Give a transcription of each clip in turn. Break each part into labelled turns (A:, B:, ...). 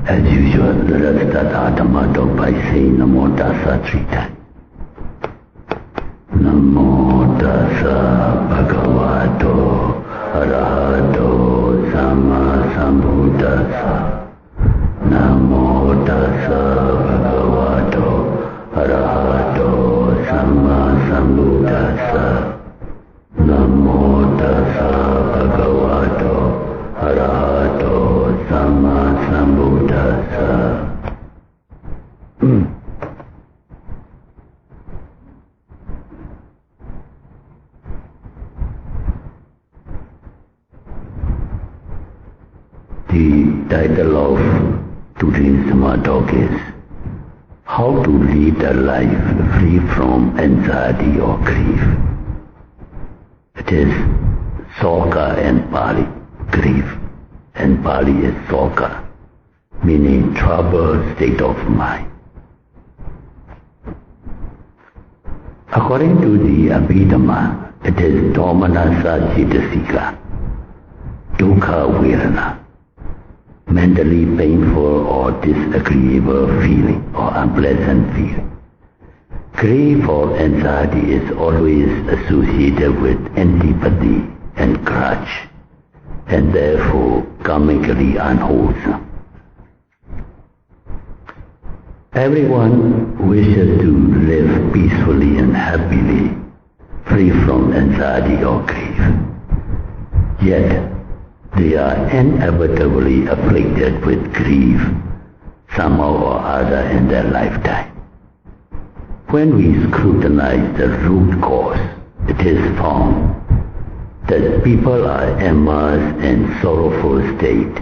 A: As usual, let us start our Dhamma talk by saying Namo Tassa 3 times. Namo Tassa Bhagavato Arahato Sama Sambuddhassa. Namo Tassa Bhagavato Arahato Sama Sambuddhassa. Namo Tassa Bhagavato Arahato Sama Sambuddhassa. The title of today's Dhamma talk is How to Lead a Life Free from Anxiety or Grief. It is Soka and Pali, grief, and Pali is Soka, meaning troubled state of mind. According to the Abhidhamma, it is Domanasa Cetasika, Dukkha Vedana, mentally painful or disagreeable feeling or unpleasant feeling. Grief or anxiety is always associated with antipathy and grudge, and therefore karmically unwholesome. Everyone wishes to live peacefully and happily, free from anxiety or grief. Yet, they are inevitably afflicted with grief somehow or other in their lifetime. When we scrutinize the root cause, it is found that people are immersed in sorrowful state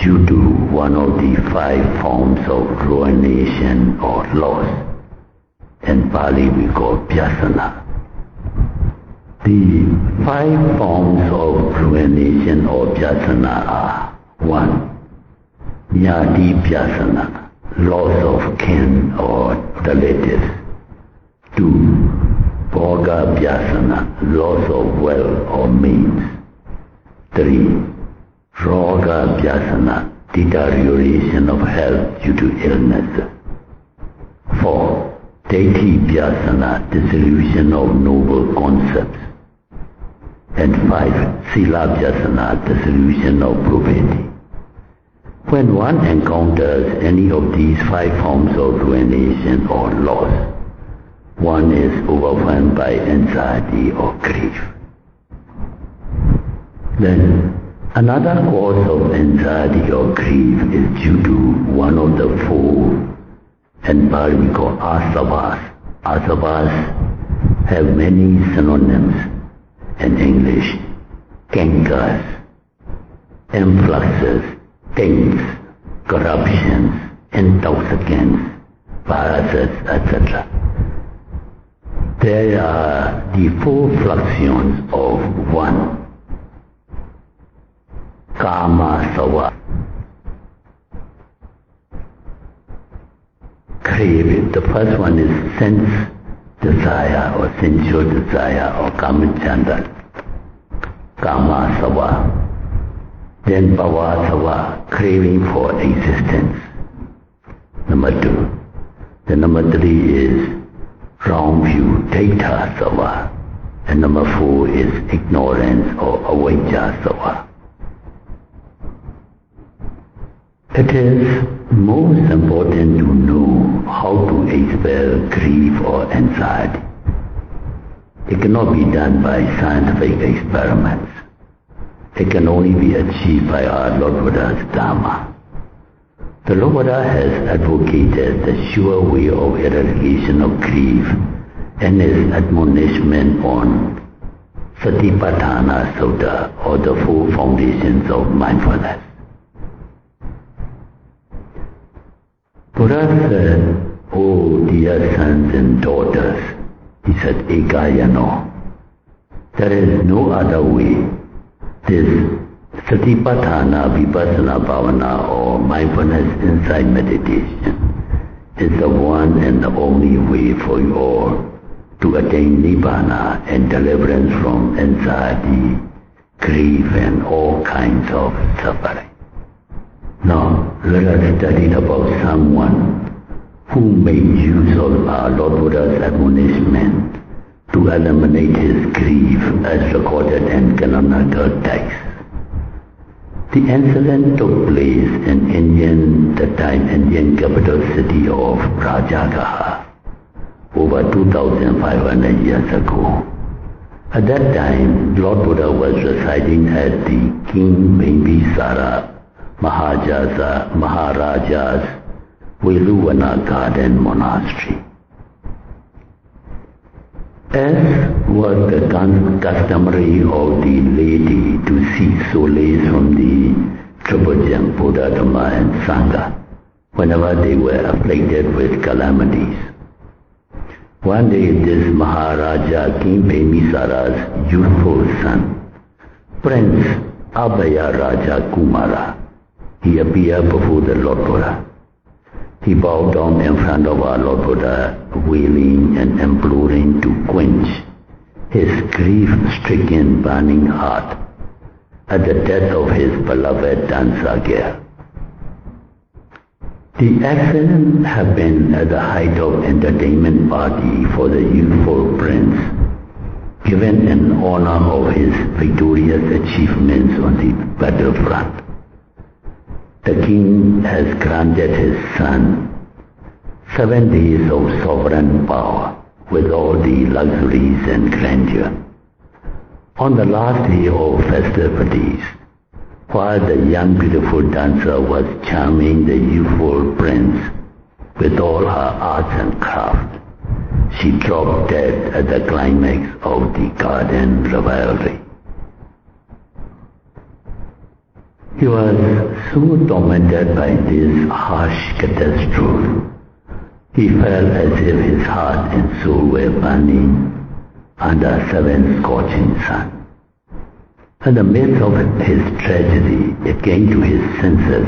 A: due to one of the 5 forms of ruination or loss. In Pali we call Vyasana. The 5 forms of ruination or Vyasana are 1. Nyati Vyasana, loss of kin or relatives. 2. Bhoga Vyasana, loss of wealth or means. 3. Roga Vyasana, deterioration of health due to illness. 4. Deity Vyasana, dissolution of noble concepts. And 5. Sila Vyasana, dissolution of probity. When one encounters any of these 5 forms of ruination or loss, one is overwhelmed by anxiety or grief. Then, another cause of anxiety or grief is due to one of the 4, and Pali we call asavas. Asavas have many synonyms in English: cankers, influxes, things, corruptions, intoxicants, viruses, etc. There are the 4 fluxions of 1. Kama Sava, crave. The first one is sense desire or sensual desire or kamachanda, Kama Sava. Then Bhava Sava, craving for existence. Number 2. The number 3 is wrong view, Data Sava. And number 4 is ignorance or Avijja Sava. It is most important to know how to expel grief or anxiety. It cannot be done by scientific experiments. It can only be achieved by our Lord Buddha's Dharma. The Lord Buddha has advocated the sure way of eradication of grief in his admonishment on Satipatthana Sutta, or the 4 foundations of mindfulness. Buddha said, "O dear sons and daughters," he said, "Ekayano, there is no other way. This Satipatthana Vipassana Bhavana or mindfulness insight meditation is the one and the only way for you all to attain Nibbana and deliverance from anxiety, grief and all kinds of suffering. Now, let us study about someone who made use of our Lord Buddha's admonishment to eliminate his grief as recorded in canonical texts. The incident took place in Indian capital city of Rajagaha, over 2,500 years ago. At that time, Lord Buddha was residing at the King Bimbisara Maharaja's Veluvana Garden Monastery. As was the customary of the laity to seek solace from the Tribhujan Buddha, Dhamma and Sangha whenever they were afflicted with calamities. One day this Maharaja, King Bimbisara's youthful son, Prince Abhaya Raja Kumara, he appeared before the Lord Buddha. He bowed down in front of our Lord Buddha, wailing and imploring to quench his grief-stricken burning heart at the death of his beloved dancer girl. The accident happened at the height of entertainment party for the youthful prince, given in honor of his victorious achievements on the battlefront. The king has granted his son 7 days of sovereign power with all the luxuries and grandeur. On the last day of festivities, while the young beautiful dancer was charming the youthful prince with all her arts and craft, she dropped dead at the climax of the garden revelry. He was so tormented by this harsh catastrophe, he felt as if his heart and soul were burning under 7 scorching suns. In the midst of his tragedy, it came to his senses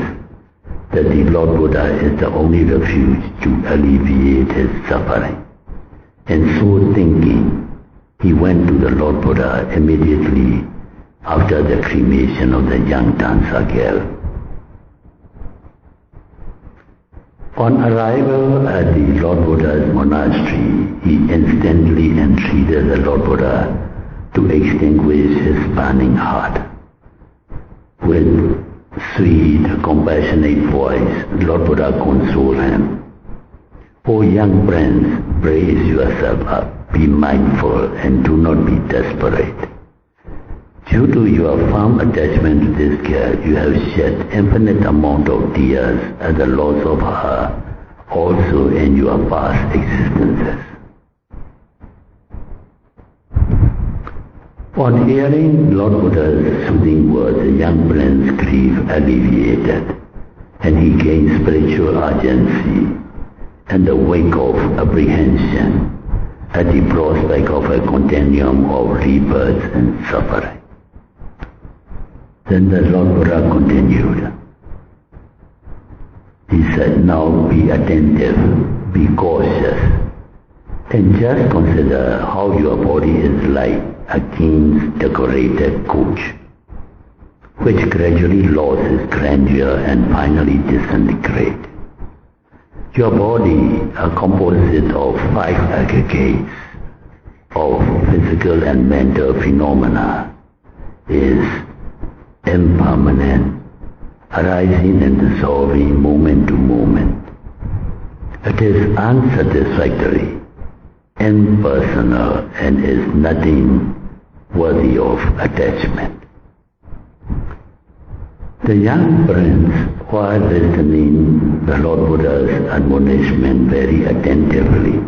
A: that the Lord Buddha is the only refuge to alleviate his suffering. And so thinking, he went to the Lord Buddha immediately after the cremation of the young dancer girl. On arrival at the Lord Buddha's monastery, he instantly entreated the Lord Buddha to extinguish his burning heart. With sweet, compassionate voice, Lord Buddha consoled him. O young prince, brace yourself up, be mindful and do not be desperate. Due to your firm attachment to this girl, you have shed infinite amount of tears at the loss of her also in your past existences. On hearing Lord Buddha's soothing words, the young prince's grief alleviated, and he gained spiritual urgency in the wake of apprehension at the prospect of a continuum of rebirth and suffering. Then the Lord Buddha continued. He said, now be attentive, be cautious, and just consider how your body is like a king's decorated coach, which gradually lost its grandeur and finally disintegrates. Your body, a composite of 5 aggregates of physical and mental phenomena, is impermanent, arising and dissolving moment to moment. It is unsatisfactory, impersonal, and is nothing worthy of attachment. The young prince, while listening the Lord Buddha's admonishment very attentively,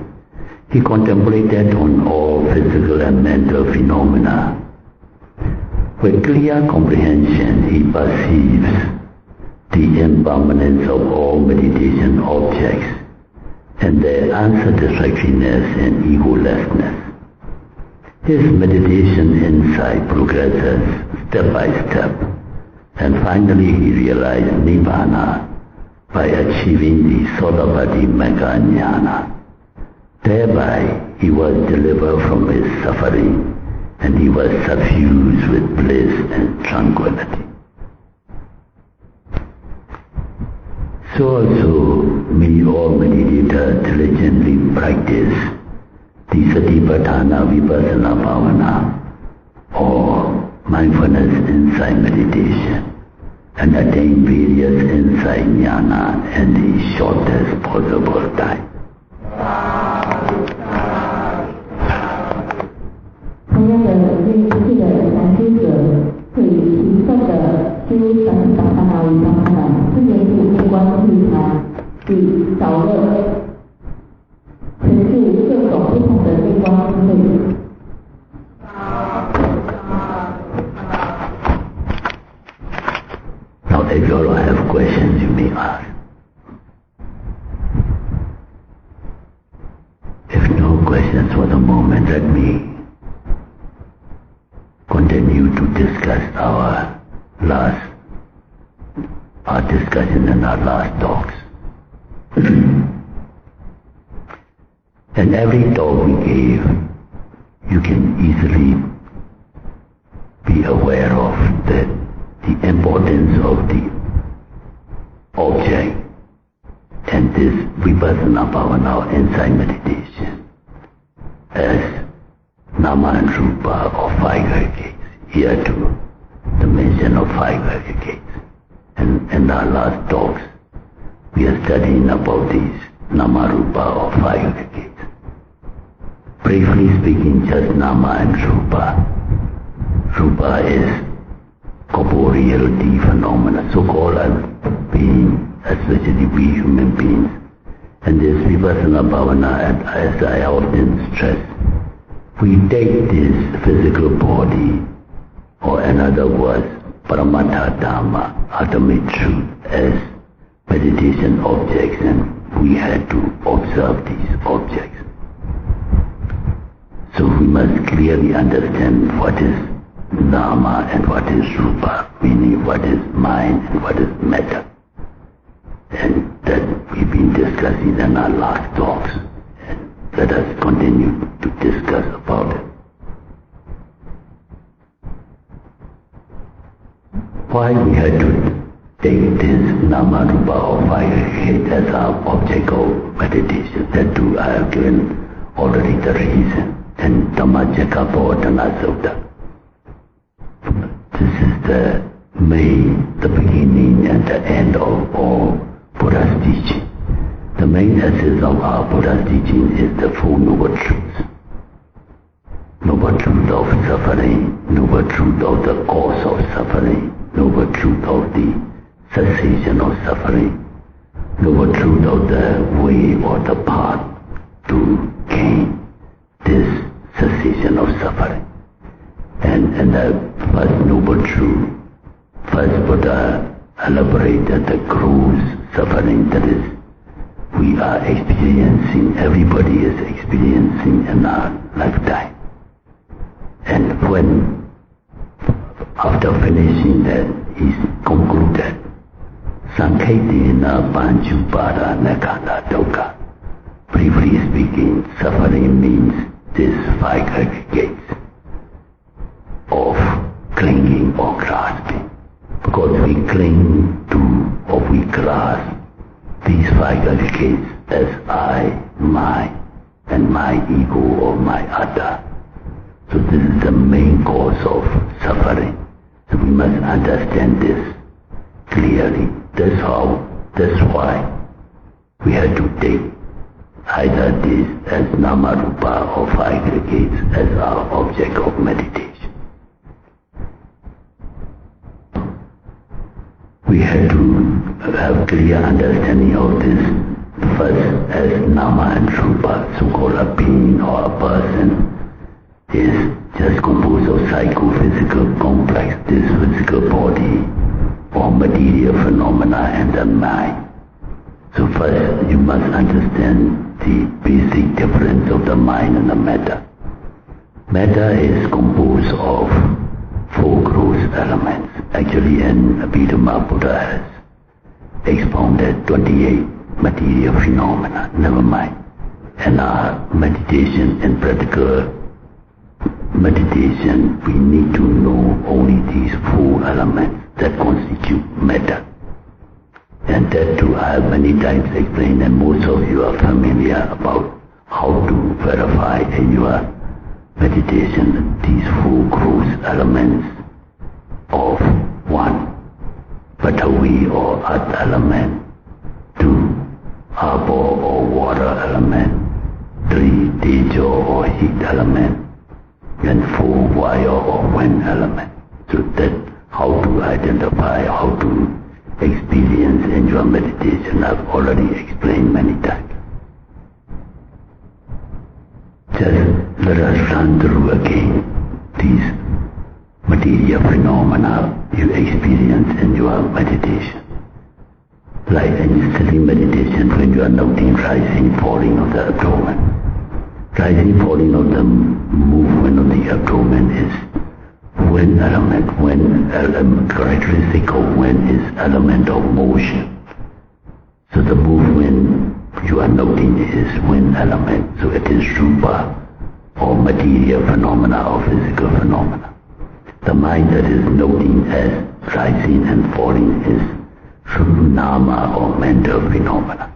A: he contemplated on all physical and mental phenomena. With clear comprehension, he perceives the impermanence of all meditation objects and their unsatisfactoriness and egolessness. His meditation insight progresses step by step, and finally he realized Nibbana by achieving the Sodapati Mega Jnana. Thereby he was delivered from his suffering, and he was suffused with bliss and tranquility. So also may all meditators diligently practice the Satipatthana Vipassana Bhavana or mindfulness insight meditation and attain various insight jnana in the shortest possible time.
B: 同样的，这一切的禅修者可以勤奋的修三世达他那维巴哈那，这便是内观内禅，以导乐陈述各种不同的内观智慧。
A: Now, if you all have questions, you may ask. If no questions for the moment, let me continue to discuss our discussion and our last talks. And every talk we gave, you can easily be aware of the importance of the object and this Vipassana Bhavana or insight meditation as Nama and Rupa or five aggregates. Here too, the mention of five aggregates. And in our last talks, we are studying about these Nama Rupa or five aggregates. Briefly speaking, just Nama and Rupa. Rupa is corporeality phenomena, so-called being, especially we human beings. And this Vipassana Bhavana, as I often stress, we take this physical body, or in other words, Paramatha Dhamma, ultimate truth, as meditation objects, and we had to observe these objects. So we must clearly understand what is Nama and what is Rupa, meaning what is mind and what is matter. And that we've been discussing in our last talks. And let us continue to discuss about it. Why we had to take this Nama Rupa or five aggregate as our object of meditation, that too I have given already the reason. And Dhammacakkappavattana Sutta. This is the beginning and the end of all Buddha's teaching. The main essence of our Buddha's teaching is the Four Noble Truths. Noble truth of suffering, noble truth of the cause of suffering, noble truth of the cessation of suffering, noble truth of the way or the path to gain this cessation of suffering. And the first noble truth, first Buddha elaborated the gross suffering that is we are experiencing, everybody is experiencing in our lifetime. And when, after finishing that, he concluded, Sankhedena Panchupada Nakanda Dukkha. Briefly speaking, suffering means these five aggregates of clinging or grasping. Because we cling to or we grasp these five aggregates as I, my, and my ego or my atta. So this is the main cause of suffering. So we must understand this clearly. That's why we have to take either this as Nama Rupa or five aggregates as our object of meditation. We have to have clear understanding of this first as Nama and Rupa, so-called a being or a person is just composed of psychophysical complex, this physical body or material phenomena and the mind. So first you must understand the basic difference of the mind and the matter. Matter is composed of four gross elements. Actually, in Abhidhamma, Buddha has expounded 28 material phenomena. Never mind. In our meditation and practical meditation, we need to know only these four elements that constitute matter. And that too I have many times explained, and most of you are familiar about how to verify in your meditation these four gross elements of 1, Patavi or earth element, 2, Apo or water element, 3, Tejo or heat element, and 4, Vaya or wind element. So that how to identify, how to experience in your meditation I've already explained many times. Just let us run through again these material phenomena you experience in your meditation. Like in sitting meditation, when you are noting rising, falling of the abdomen. Rising, falling of the movement of the abdomen is wind element. Characteristic of wind is element of motion. So the movement you are noting is wind element. So it is rupa or material phenomena or physical phenomena. The mind that is noting as rising and falling is nama or mental phenomena.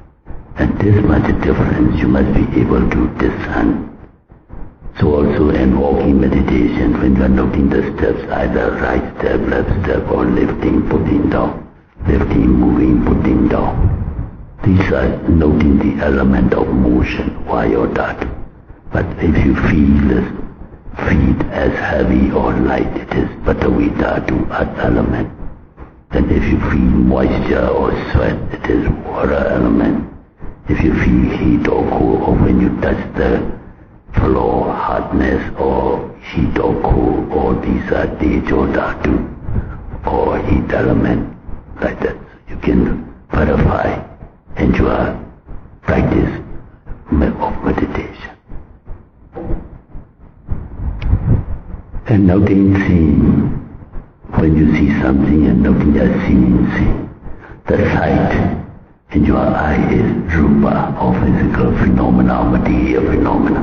A: And this much difference you must be able to discern. So also in walking meditation, when you are noting the steps, either right step, left step, or lifting, putting down, lifting, moving, putting down. These are noting the element of motion, vaya or dhatu. But if you feel the feet as heavy or light, it is patavi dhatu, earth element. Then if you feel moisture or sweat, it is water element. If you feel heat or cold, or when you touch the floor, hardness or heat or cold, all these are tejo dhatu or heat element, like that. You can verify in your practice of meditation. And noting seeing, when you see something and noting as seeing. The sight in your eye is rupa or physical phenomena or material phenomena.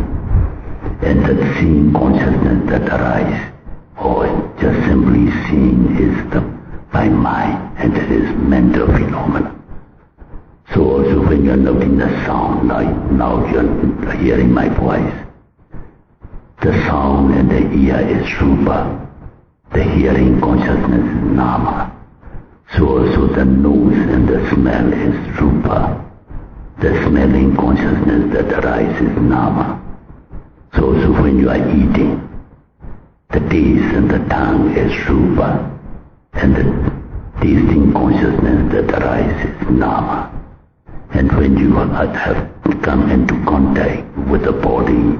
A: And that seeing consciousness that arises, or just simply seeing, is by mind, and it is mental phenomena. So also when you are noting the sound, now you are hearing my voice, the sound and the ear is rupa, the hearing consciousness is nama. So also the nose and the smell is rupa, the smelling consciousness that arises is nama. So also when you are eating, the taste and the tongue is rupa, and the tasting consciousness that arises is nama. And when you have come into contact with the body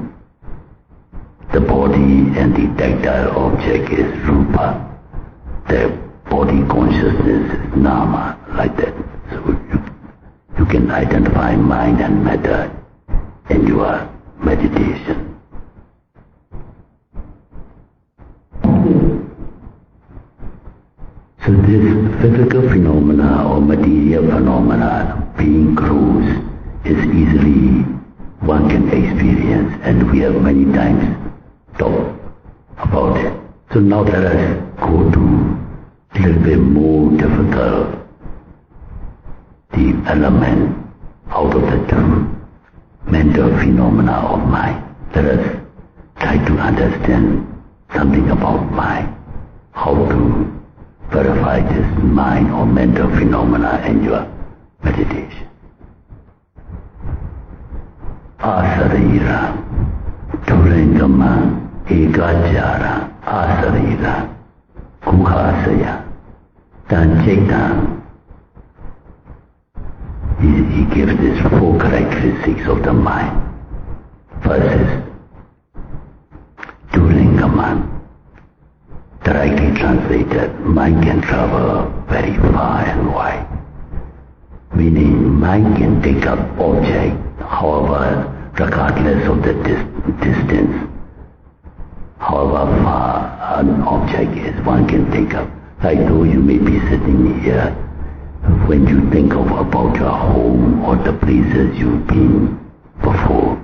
A: and the tactile object is rupa, the body consciousness is nama, like that. So you can identify mind and matter in your meditation. So this physical phenomena or material phenomena, being gross, is easily one can experience, and we have many times talked about it. So now let us go to a little bit more difficult, the element out of the two mental phenomena of mind. Let us try to understand something about mind, how to verify this mind or mental phenomena in your meditation. Asarira, Turengama, Egajara, Asarira, Kuhasaya, Tancheta. He gives these four characteristics of the mind. First is Turingaman. Directly translated, mind can travel very far and wide. Meaning, mind can take up object, however, regardless of the distance, however far an object is, one can take up. Like though you may be sitting here, when you think about your home or the places you've been before,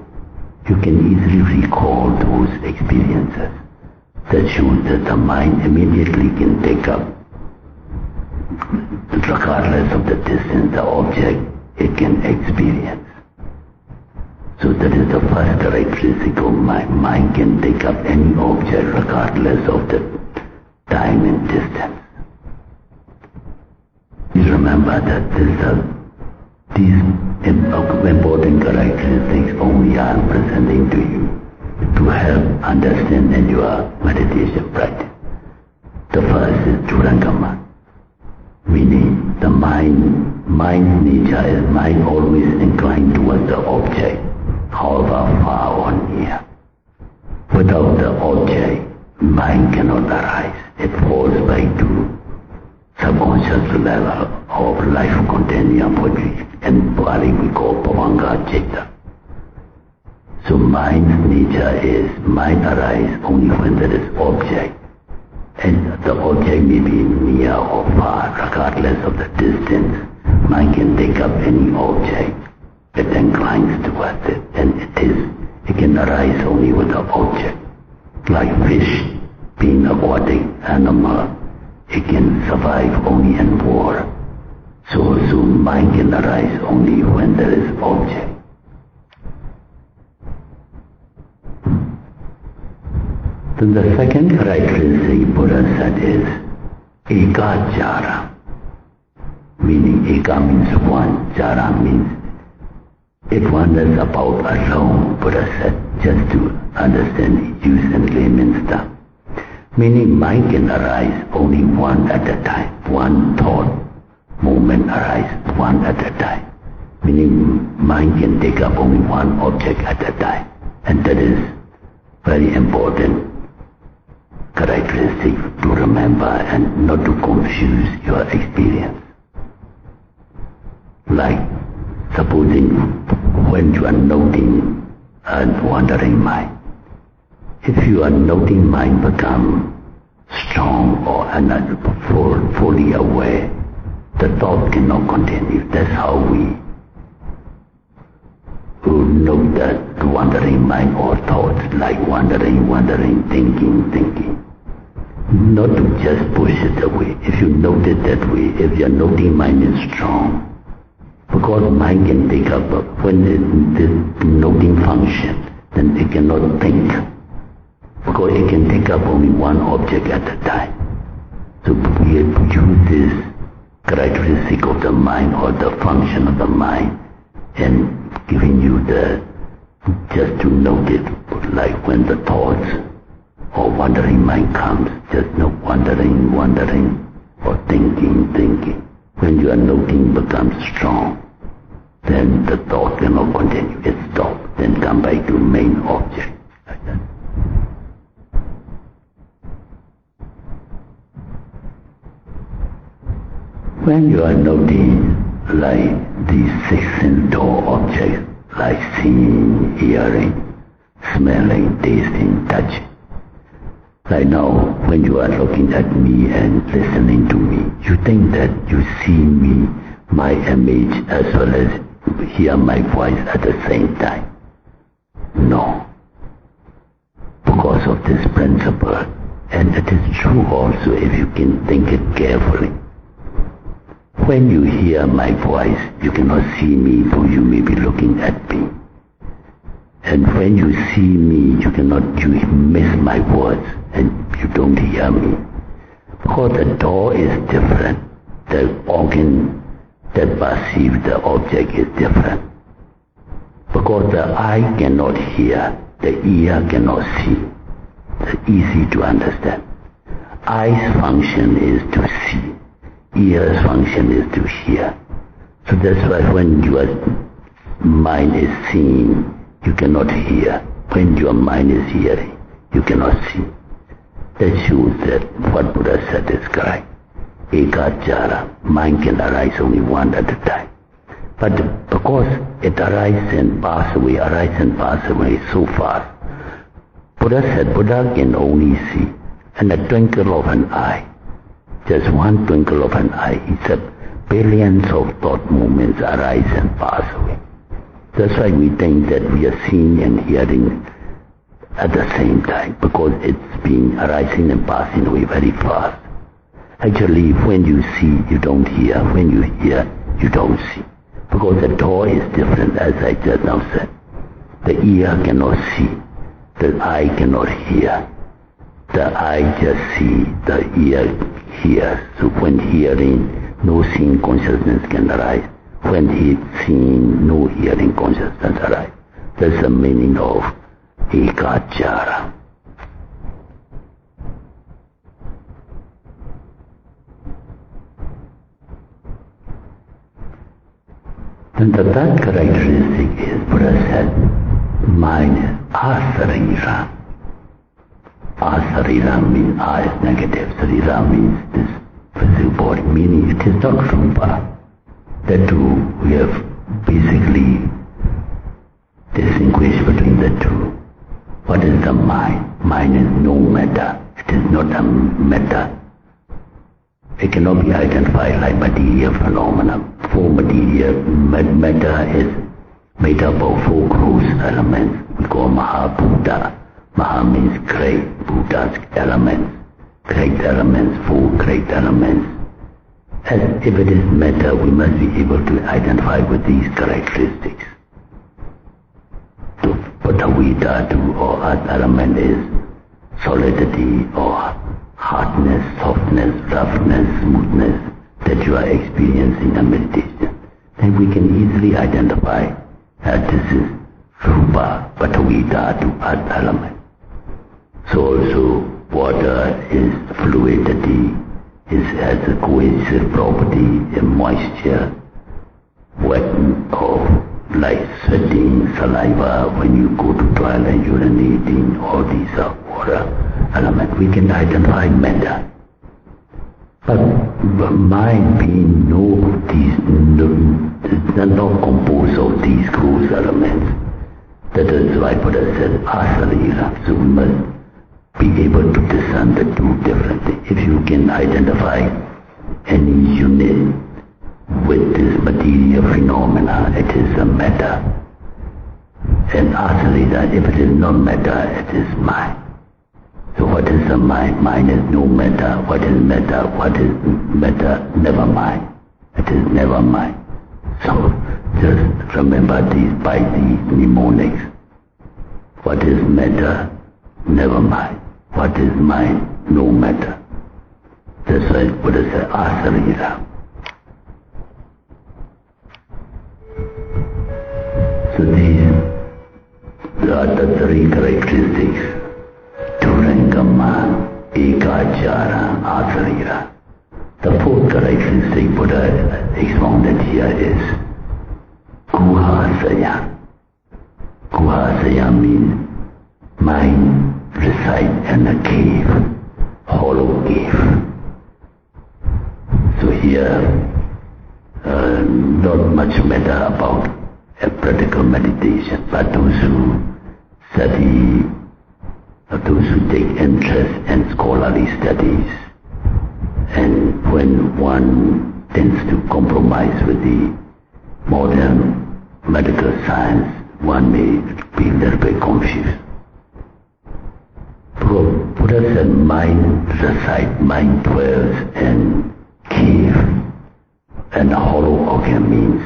A: you can easily recall those experiences. That shows that the mind immediately can take up regardless of the distance, the object it can experience. So that is the first characteristic of mind. Mind can take up any object regardless of the time and distance. Please remember that these important characteristics only are presenting to you to help understand in your meditation practice. The first is Durangama, meaning the mind's nature is mind always inclined towards the object, however far or near. Without the object, mind cannot arise. It falls back to subconscious level of life continuum, which in Pali we call Pavanga Citta. So mind's nature is mind arises only when there is object. And the object may be near or far, regardless of the distance. Mind can take up any object. It inclines towards it, and it can arise only with the object. Like fish, being aquatic animal, it can survive only in water. So mind can arise only when there is object. Then the second characteristic Buddha said is Eka Jara, meaning Eka means one, Jara means if one is about alone, Buddha said, just to understand, use in layman's terms. Meaning mind can arise only one at a time, one thought, moment arise one at a time. Meaning mind can take up only one object at a time, and that is very important characteristic to remember and not to confuse your experience. Like supposing when you are noting a wandering mind, if you are noting mind become strong or fully aware, the thought cannot continue. That's how we note that wandering mind or thoughts, like wandering, thinking. Not to just push it away. If you note it that way, if your noting mind is strong, because mind can take up, when this noting function, then it cannot think. Because it can take up only one object at a time. So we use this characteristic of the mind or the function of the mind and giving you just to note it, like when the thoughts or wandering mind comes, just no wandering, or thinking. When your noting becomes strong, then the thought cannot continue. It stops, then come back to main object. Like that. When you are noting like these six sense door objects, like seeing, hearing, smelling, tasting, touching. Like now, when you are looking at me and listening to me, you think that you see me, my image, as well as hear my voice at the same time. No. Because of this principle, and it is true also if you can think it carefully. When you hear my voice, you cannot see me, though you may be looking at me. And when you see me, you miss my words and you don't hear me. Because the door is different. The organ that perceives the object is different. Because the eye cannot hear, the ear cannot see. It's easy to understand. Eye's function is to see. Ear's function is to hear. So that's why when your mind is seeing, you cannot hear. When your mind is hearing, you cannot see. That shows that what Buddha said is correct. Ekachara, mind can arise only one at a time. But because it arises and passes away so fast, Buddha said Buddha can only see in a twinkle of an eye. Just one twinkle of an eye, except billions of thought movements arise and pass away. That's why we think that we are seeing and hearing at the same time, because it's been arising and passing away very fast. Actually, when you see, you don't hear. When you hear, you don't see. Because the door is different, as I just now said. The ear cannot see. The eye cannot hear. The eye just see, the ear hears. So when hearing, no seeing consciousness can arise. When seeing, no hearing consciousness arise. That's the meaning of ekachara. And the third characteristic is, Buddha said, mind is asarira. Asarira means A is negative, sarira means this physical body, meaning it is not rupa. The two, we have basically distinguished between the two. What is the mind? Mind is no matter. It is not a matter. It cannot be identified like material phenomena. For material, matter is made up of four gross elements. We call Mahabhuta. Maha means great, Buddha's elements. Great elements, four great elements. As if it is matter, we must be able to identify with these characteristics. To put a vita to or earth element is solidity or hardness, softness, roughness, smoothness that you are experiencing in meditation. Then we can easily identify that this is rupa, patavita to earth element. So also water is fluidity, has a cohesive property, a moisture, wet or like sweating, saliva, when you go to toilet, urinating, all these are water elements. We can identify matter. But mind being not composed of these gross elements. That is why Buddha said asarira. So we must be able to discern the two differently. If you can identify any unit with this material phenomena, it is a matter. And asarira, if it is not matter, it is mind. So what is the mind? Mind is no matter. What is matter? What is matter? Never mind. It is never mind. So just remember these by these mnemonics. What is matter? Never mind. What is mind? No matter. That's why Buddha said asarira. So these are the three characteristics. Turangama, ekachara, asarira. The fourth characteristic Buddha expounded here is guhasaya. Guhasaya means mind resides in a cave, hollow cave. So here, not much matter about a practical meditation, but those who study, those who take interest in scholarly studies, and when one tends to compromise with the modern medical science, one may be a little bit confused. Buddha said mind resides, mind dwells in cave, and a hollow organ means.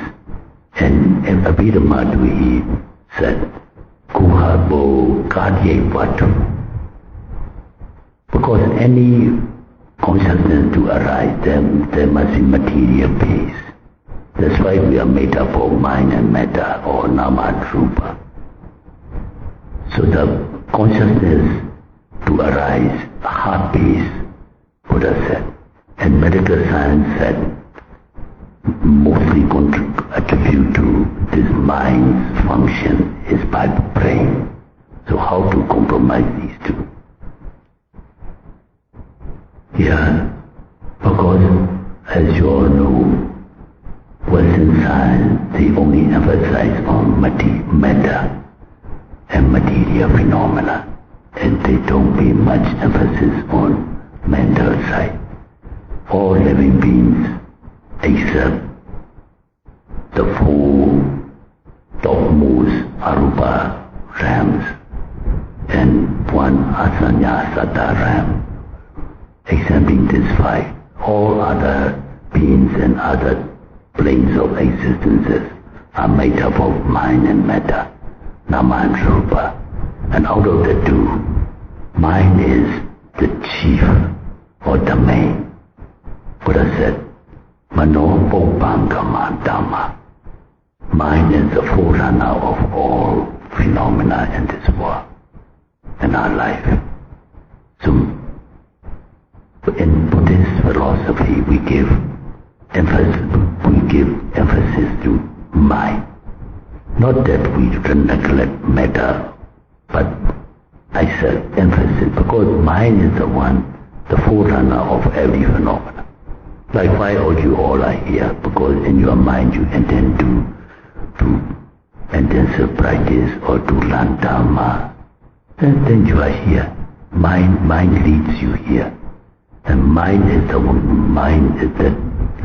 A: And Abhidhamma he said, Kuhabo Kadye Vatu. Because any consciousness to arise, there must be material base. That's why we are made up of mind and matter, or nama and rupa. So the consciousness to arise, heart base, Buddha said, and medical science said, mostly attribute to this mind's function is by the brain. So how to compromise these two? Yeah, because as you all know, Western science, they only emphasize on matter and material phenomena, and they don't pay much emphasis on mental side. All living beings, except the four topmost arupa realms and one asanya sata realm, excepting these five, all other beings and other planes of existences are made up of mind and matter, Nama and Rupa. And out of the two, mind is the chief or the main. Buddha said, Mano Bhopangama Dhamma. Mind is the forerunner of all phenomena in this world and our life. So, in Buddhist philosophy, we give emphasis to mind. Not that we neglect matter, but I said emphasis because mind is the one, the forerunner of every phenomenon. Like why you all are here? Because in your mind you intend to intensive practice or to learn Dharma. Then you are here. Mind leads you here. And mind is that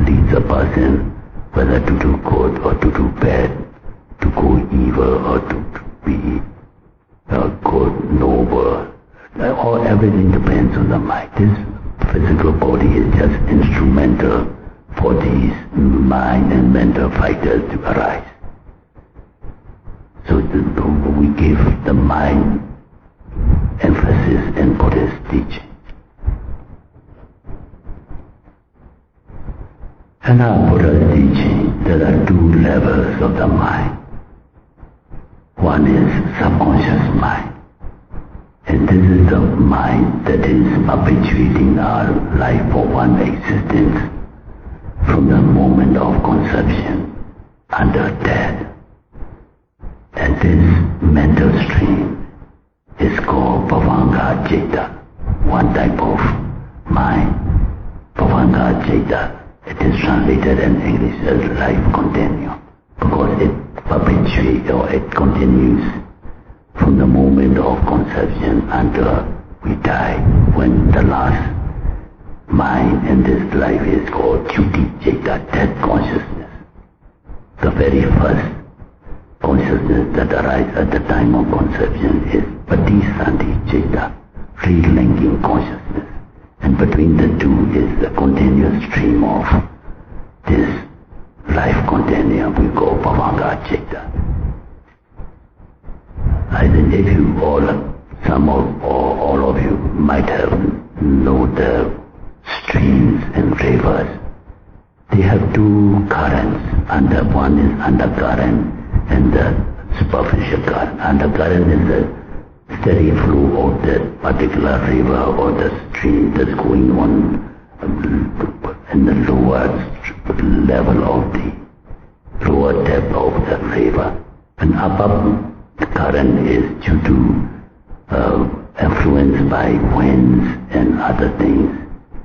A: leads a person whether to do good or to do bad, to go evil or to be good, noble. All everything depends on the mind. This physical body is just instrumental for these mind and mental fighters to arise. So we give the mind emphasis in Buddhist teaching. In our Buddha's teaching, there are two levels of the mind. One is subconscious mind. And this is the mind that is perpetuating our life for one existence from the moment of conception until death. And this mental stream is called Bhavanga Citta, one type of mind. Bhavanga Citta, it is translated in English as life continuum because it perpetuates or it continues from the moment of conception until we die, when the last mind in this life is called Chuti Citta, death consciousness. The very first consciousness that arises at the time of conception is Patisanti Citta, relinking consciousness. And between the two is the continuous stream of this life continuum we call Bhavanga Citta. I think if you all of you might have known the streams and rivers. They have two currents. One is undercurrent and the superficial current. Undercurrent is the steady flow of that particular river or the stream that's going on in the lower level of the lower depth of the river. And above the current is due to influenced by winds and other things,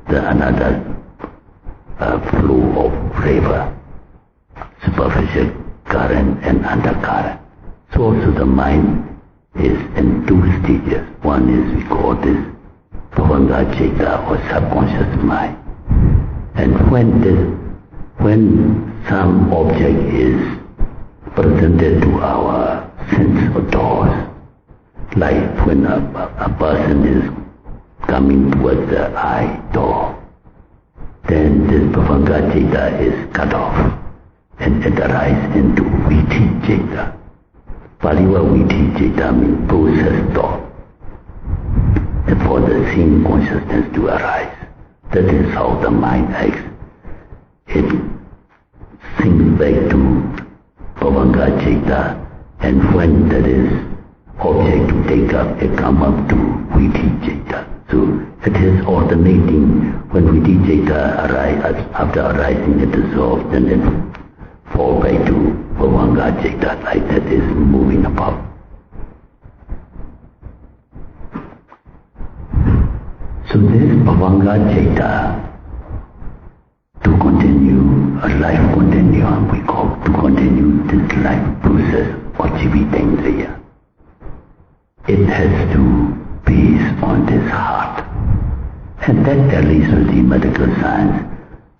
A: another flow of river, superficial current and undercurrent. So also the mind is in two stages. One is we call this Bhavanga Citta or subconscious mind. And when some object is presented to our sense or doors, like when a person is coming towards the eye door, then this Bhavanga Citta is cut off and it arises into Viti Citta. Paliwa Viti Citta means processed thought. And for the same consciousness to arise, that is how the mind acts. It sinks back to Bhavanga Citta, and when there is object to take up, it comes up to Viti Citta. So it is alternating. When Viti Citta arises, after arising it dissolves, then it falls back to Bhavanga Citta, like that is moving about. So this Bhavanga Citta, to continue a life continuum, we call to continue this life process or Jivitendriya. It has to base on this heart. And that tallies with the medical science.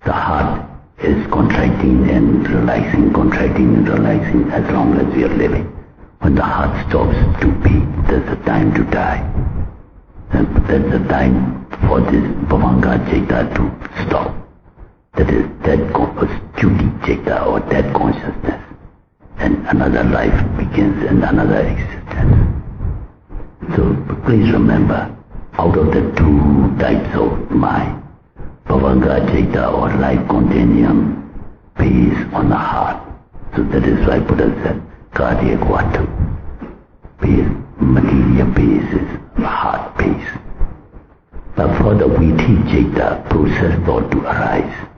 A: The heart is contracting and relaxing as long as we are living. When the heart stops to beat, that's the time to die. And that's the time for this Bhavanga Citta to stop. That is that Juti Jeta or that consciousness. And another life begins and another existence. So please remember, out of the two types of mind, Bhavanga Jeta or life continuum based on the heart. So that is why Buddha said cardiac water base, material base is heart base. But for the Viti Jeta process thought to arise,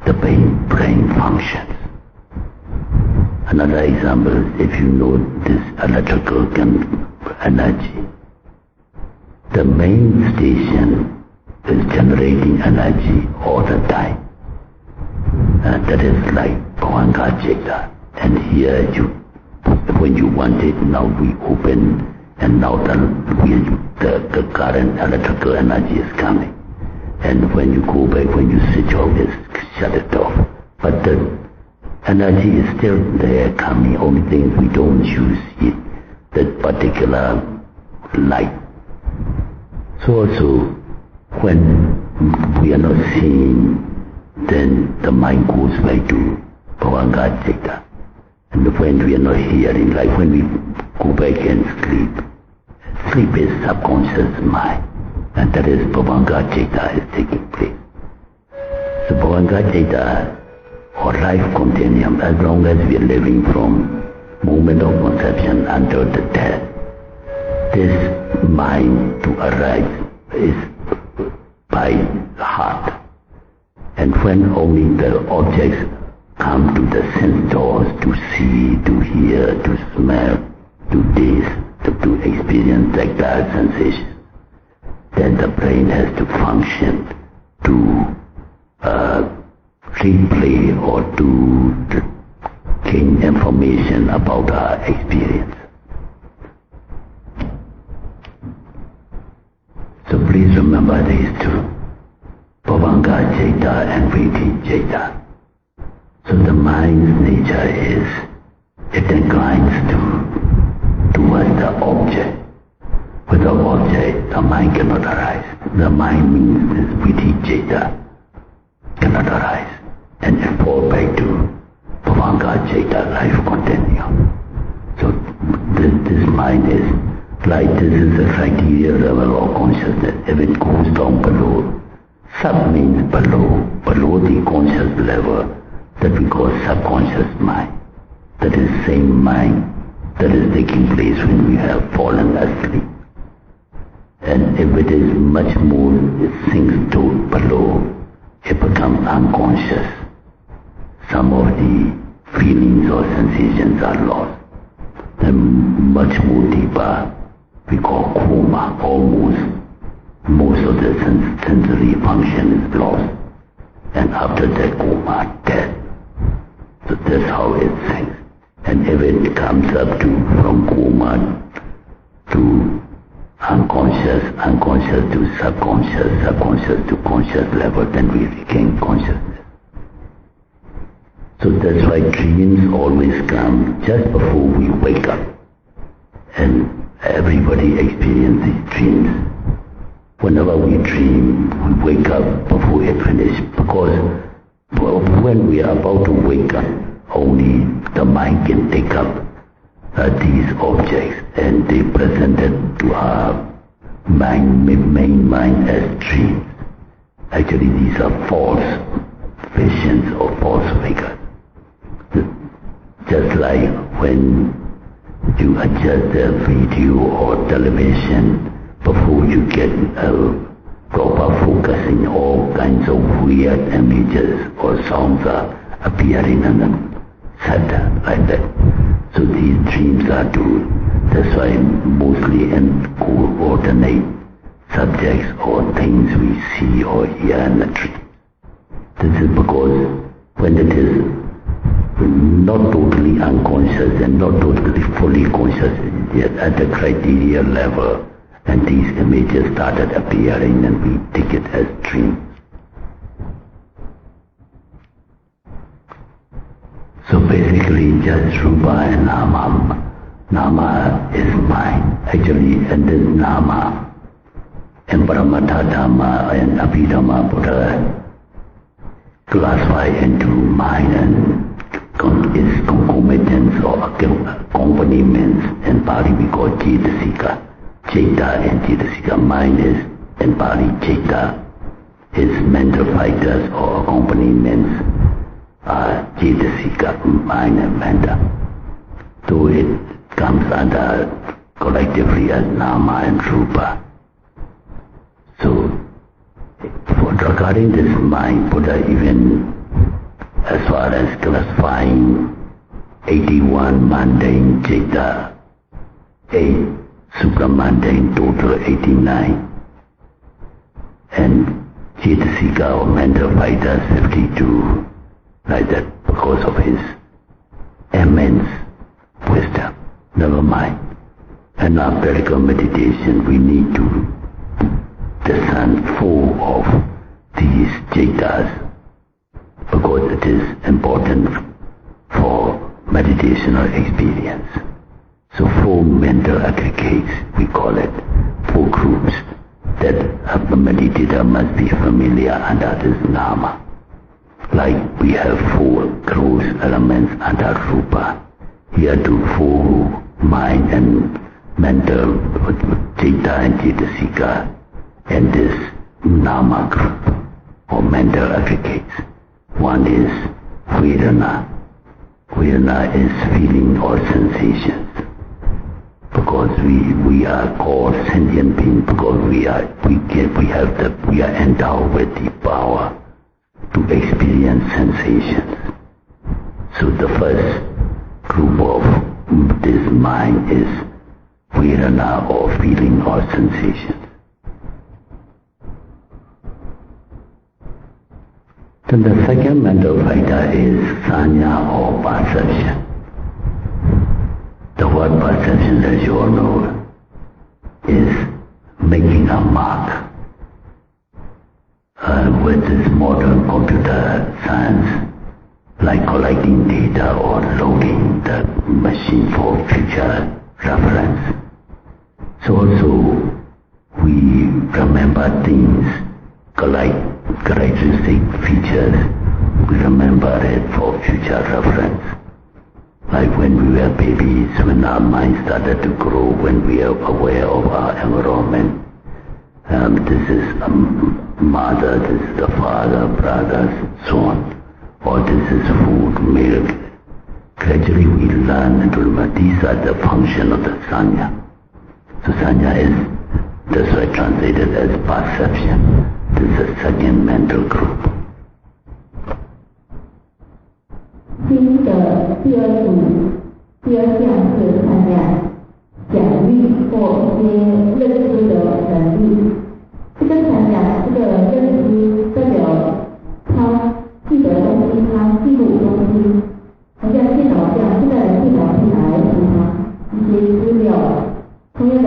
A: the brain functions. Another example is if you know this electrical energy, the main station is generating energy all the time. That is like Bhavanga Jeta. And here when you want it, now we open and now the current electrical energy is coming. And when you go back, when you switch off, shut it off. But the energy is still there coming, only thing we don't use it, that particular light. So also, when we are not seeing, then the mind goes back to Bhavanga Jeta. And when we are not hearing, like when we go back and sleep is subconscious mind. And that is Bhavanga Jeta is taking place. So Bhavanga Jeta or life continuum, as long as we are living from moment of conception until the death, this mind to arise is by the heart. And when only the objects come to the sense doors to see, to hear, to smell, to taste, to experience tactile sensation, then the brain has to function to replay or to gain information about our experience. So please remember these two, Bhavanga Jeta and Viti Jeta. So the mind's nature is, it inclines towards the object. Without object, the mind cannot arise. The mind means this Viti Jeta cannot arise. And it falls back to Bhavanga Jeta, life continuum. So this mind is like, this is the criteria level of consciousness. If it goes down below, sub means below the conscious level, that we call subconscious mind. That is same mind that is taking place when we have fallen asleep. And if it is much more, it sinks to below, it becomes unconscious. Some of the feelings or sensations are lost. And much more deeper, we call coma, most of the sensory function is lost. And after that coma, death. So that's how it sinks. And if it comes up from coma to unconscious to subconscious to conscious level, then we regain consciousness. So that's why dreams always come just before we wake up. And everybody experiences dreams. Whenever we dream, we wake up before it finishes, because when we are about to wake up, only the mind can take up these objects, and they present it to our main mind as dreams. Actually, these are false visions or false figures. Just like when you adjust the video or television, before you get proper focusing, all kinds of weird images or sounds are appearing in the center like that. So these dreams are too. That's why mostly in coordinate subjects or things we see or hear in the dream. This is because when it is not totally unconscious and not totally fully conscious yet at the criteria level, and these images started appearing and we take it as dreams. So basically just Rupa and Nama. Nama is mind. Actually, and this Nama and Paramatma Dhamma and Abhidhamma Buddha classified into mind and its concomitants or accompaniments. In Pali we call Cetasika. Ceta and Cetasika. Mind is, in Pali, Ceta. Its mental fighters or accompaniments are Cetasika, mind and mental. So it comes under collectively as Nama and Rupa. So, regarding this mind, Buddha even as far as classifying 81 mundane Ceta, 8 supramundane, total 89, and Cetasika or mental fighters 52, like that, because of his immense wisdom. Never mind. In our practical meditation, we need to discern 4 of these Cetas, because it is important for meditational experience. So 4 mental aggregates, we call it, 4 groups that a meditator must be familiar under this Nama. Like we have 4 gross elements under Rupa. Here too 4 mind and mental, Ceta and Cetasika, and this Nama group or mental aggregates. One is Vedana. Vedana is feeling or sensations. Because we are called sentient beings, because we are endowed with the power to experience sensations. So the first group of this mind is Vedana or feeling or sensations. Then the second mental factor is Sanya or perception. The word perception, as you all know, is making a mark. With this modern computer science, like collecting data or loading the machine for future reference. So also we remember things, characteristic features, we remember it for future reference. Like when we were babies, when our mind started to grow, when we are aware of our environment. This is mother, this is the father, brothers, so on. Or this is food, milk. Gradually we learn and remember these are the function of the Sanya. So Sanya is, that's why translated as perception. This is the second mental group.
B: 心的第二项是参加奖励或一些认知的能力。这个参加这个认知代表他记得东西，他记录东西，好像电脑这样，现在的电脑可以拿来储藏一些资料。同样的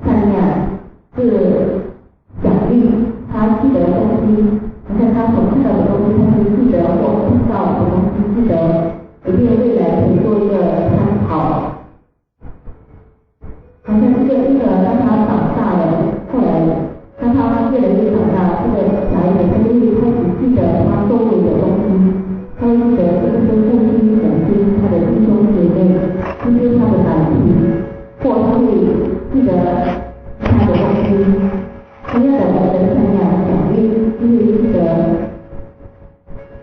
B: 参加是奖励他记得东西。好像他所看到的东西，他是记得或听到的东西，记得一定未来可以做一个参考。好像这个当他长大了，后来当他越来越长大，这个小孩子他就会开始记得他周围的东西，他会记得这些父亲、母亲、他的弟兄姐妹，这些他的难题，或他会记得他的东西。同样的，我们参加奖励，因为记得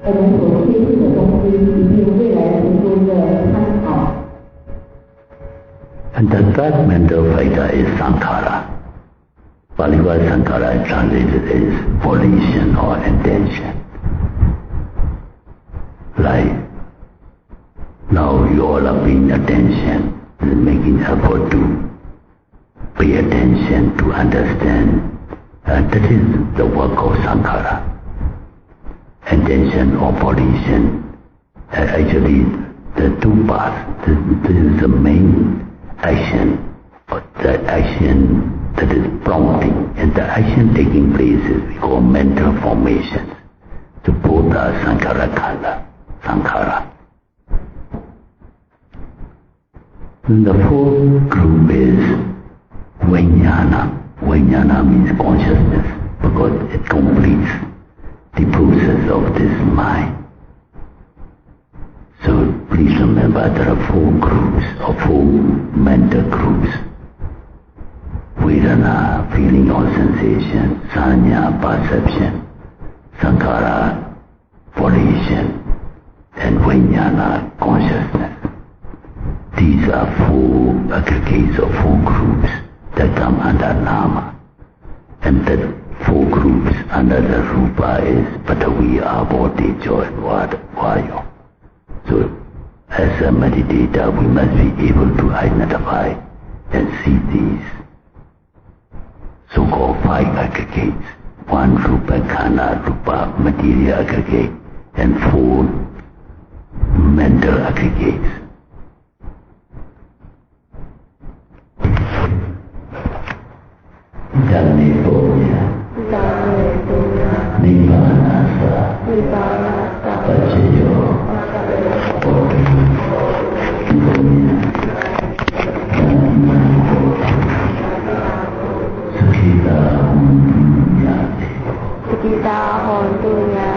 B: 我们所贴近的东西，以及未来可以做一个参考。
A: And the third mental factor is Sankhara. Pali word Sankhara translated as volition or intention. Like now you all are paying attention, making effort to pay attention, to understand. That is the work of Sankhara. Intention or volition. Actually, the 2 parts. This is the main action, or the action that is prompting, and the action taking place is we call mental formations. So both are Sankhara. And the 4th group is Vijnana. Vijnana means consciousness, because it completes the process of this mind. So please remember there are 4 groups or 4 mental groups. Vedana, feeling or sensation, sanya, perception, sankhara, volition, and vijnana, consciousness. These are 4 aggregates or 4 groups that come under nama. And the 4 groups under the rupa is Patavi, Abo, Tejo, and Vayu. So as a meditator, we must be able to identify and see these so-called 5 aggregates. 1 rupa, khana, rupa, material aggregate, and 4 mental aggregates. Dhammi punya, nibbanasa, pacayo, punya, dhamma, sekitar hontunya,